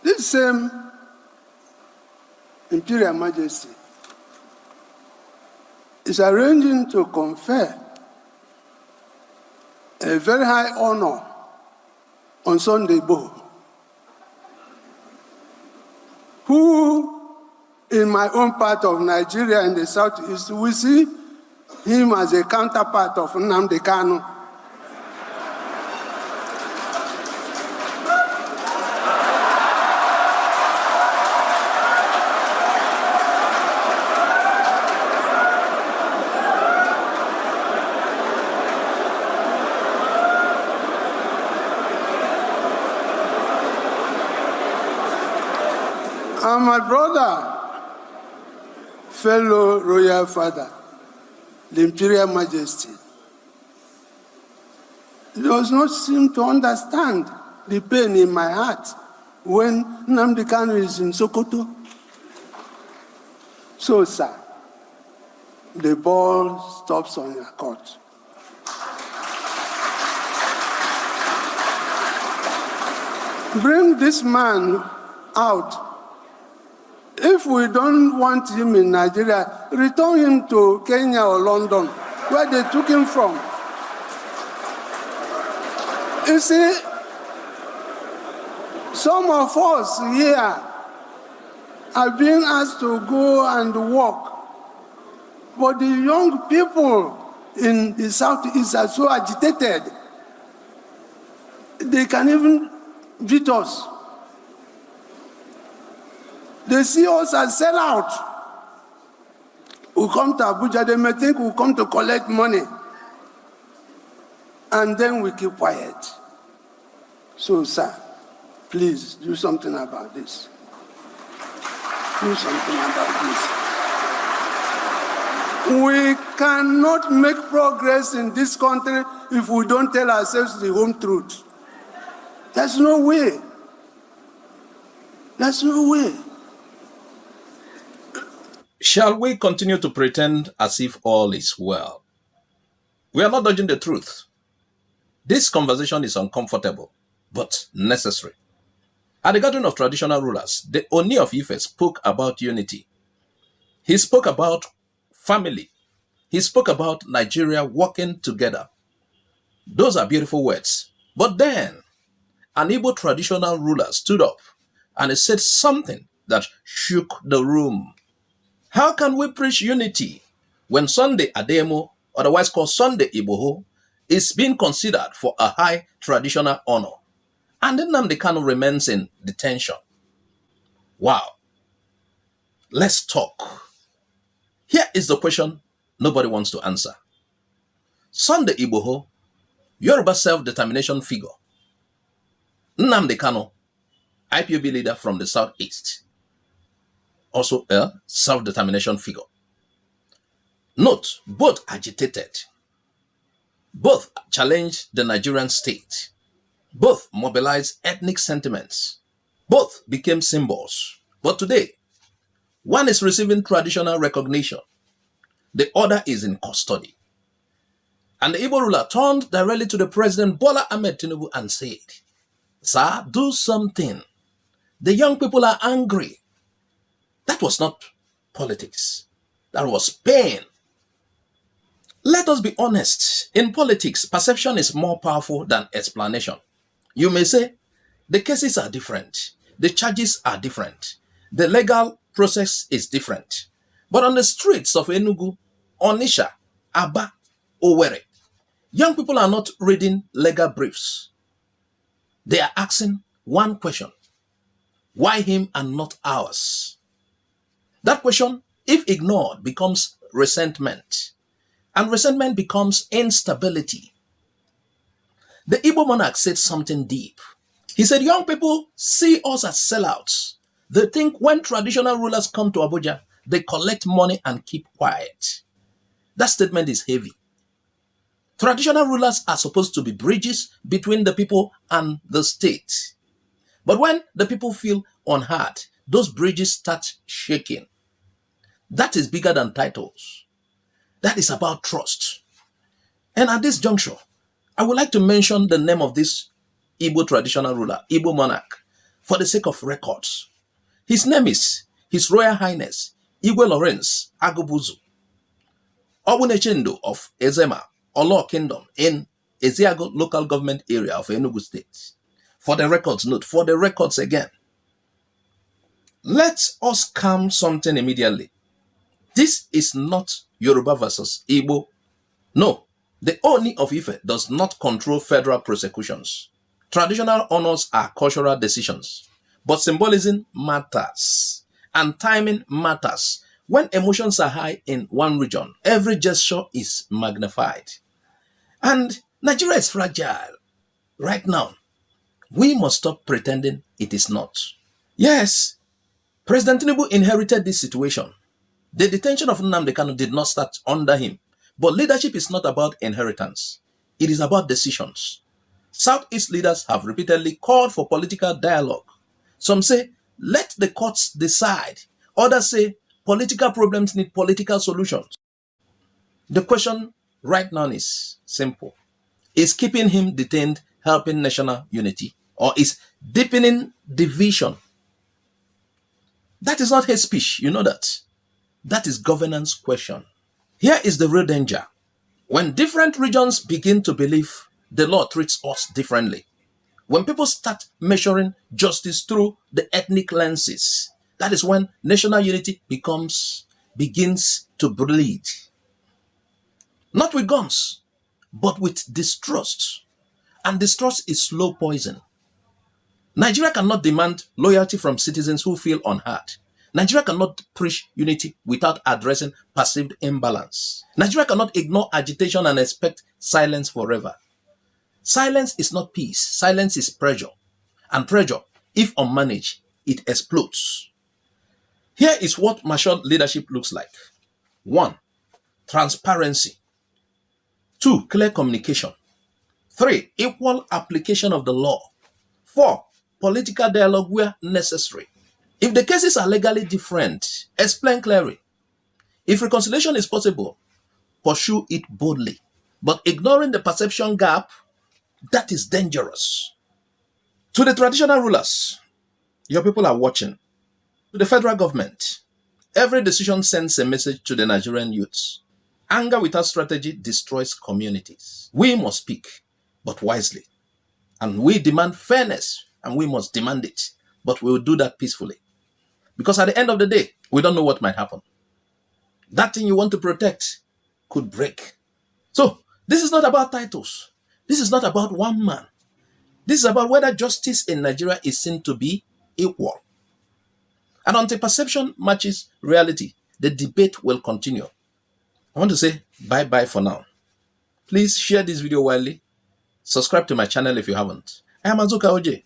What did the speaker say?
This same Imperial Majesty is arranging to confer a very high honor on Sunday Adeyemo, who in my own part of Nigeria in the southeast, we see him as a counterpart of Nnamdi Kanu. And my brother, fellow royal father, the Imperial Majesty, does not seem to understand the pain in my heart when Nnamdi Kanu is in Sokoto. So, sir, the ball stops on your court. Bring this man out. If we don't want him in Nigeria, return him to Kenya or London, where they took him from. You see, some of us here are being asked to go and work, but the young people in the Southeast are so agitated, they can even beat us. They see us as sellouts. We come to Abuja, they may think we come to collect money. And then we keep quiet. So, sir, please do something about this. Do something about this. We cannot make progress in this country if we don't tell ourselves the home truth. There's no way. There's no way. Shall we continue to pretend as if all is well? We are not dodging the truth. This conversation is uncomfortable, but necessary. At the gathering of traditional rulers, the Oni of Ife spoke about unity. He spoke about family. He spoke about Nigeria working together. Those are beautiful words. But then, an Igbo traditional ruler stood up and he said something that shook the room. How can we preach unity when Sunday Adeyemo, otherwise called Sunday Igbo, is being considered for a high traditional honor, and then Nnamdi Kanu remains in detention? Wow. Let's talk. Here is the question nobody wants to answer. Sunday Igbo, Yoruba self-determination figure. Nnamdi Kanu, IPOB leader from the southeast, also a self-determination figure. Note, both agitated, both challenged the Nigerian state, both mobilized ethnic sentiments, both became symbols. But today, one is receiving traditional recognition, the other is in custody. And the Igbo ruler turned directly to the President Bola Ahmed Tinubu and said, "Sir, do something. The young people are angry." That was not politics. That was pain. Let us be honest. In politics, perception is more powerful than explanation. You may say, the cases are different. The charges are different. The legal process is different. But on the streets of Enugu, Onitsha, Aba, Owerri, young people are not reading legal briefs. They are asking one question: why him and not ours? That question, if ignored, becomes resentment. And resentment becomes instability. The Igbo monarch said something deep. He said, young people see us as sellouts. They think when traditional rulers come to Abuja, they collect money and keep quiet. That statement is heavy. Traditional rulers are supposed to be bridges between the people and the state. But when the people feel unheard, those bridges start shaking. That is bigger than titles. That is about trust. And at this juncture, I would like to mention the name of this Igbo traditional ruler, Igbo monarch, for the sake of records. His name is His Royal Highness Igwe Lawrence Agubuzu, Obunechendo of Ezema, Olo Kingdom in Eziago local government area of Enugu State. For the records, note, for the records again. Let us calm something immediately. This is not Yoruba versus Igbo. No, the Oni of Ife does not control federal prosecutions. Traditional honors are cultural decisions, but symbolism matters and timing matters. When emotions are high in one region, every gesture is magnified. And Nigeria is fragile right now. We must stop pretending it is not. Yes, President Tinubu inherited this situation. The detention of Nnamdi Kanu did not start under him. But leadership is not about inheritance. It is about decisions. Southeast leaders have repeatedly called for political dialogue. Some say, let the courts decide. Others say, political problems need political solutions. The question right now is simple. Is keeping him detained helping national unity, or is deepening division? That is not hate speech, you know that. That is governance question. Here is the real danger. When different regions begin to believe the law treats us differently, when people start measuring justice through the ethnic lenses, that is when national unity begins to bleed. Not with guns, but with distrust. And distrust is slow poison. Nigeria cannot demand loyalty from citizens who feel unheard. Nigeria cannot preach unity without addressing perceived imbalance. Nigeria cannot ignore agitation and expect silence forever. Silence is not peace. Silence is pressure. And pressure, if unmanaged, it explodes. Here is what mature leadership looks like. 1. Transparency. 2. Clear communication. 3. Equal application of the law. 4. Political dialogue where necessary. If the cases are legally different, explain clearly. If reconciliation is possible, pursue it boldly. But ignoring the perception gap, that is dangerous. To the traditional rulers, your people are watching. To the federal government, every decision sends a message to the Nigerian youths. Anger without strategy destroys communities. We must speak, but wisely. And we demand fairness, and we must demand it. But we will do that peacefully. Because at the end of the day, we don't know what might happen. That thing you want to protect could break. So, this is not about titles. This is not about one man. This is about whether justice in Nigeria is seen to be equal. And until perception matches reality, the debate will continue. I want to say bye-bye for now. Please share this video widely. Subscribe to my channel if you haven't. I am Azuka Oje.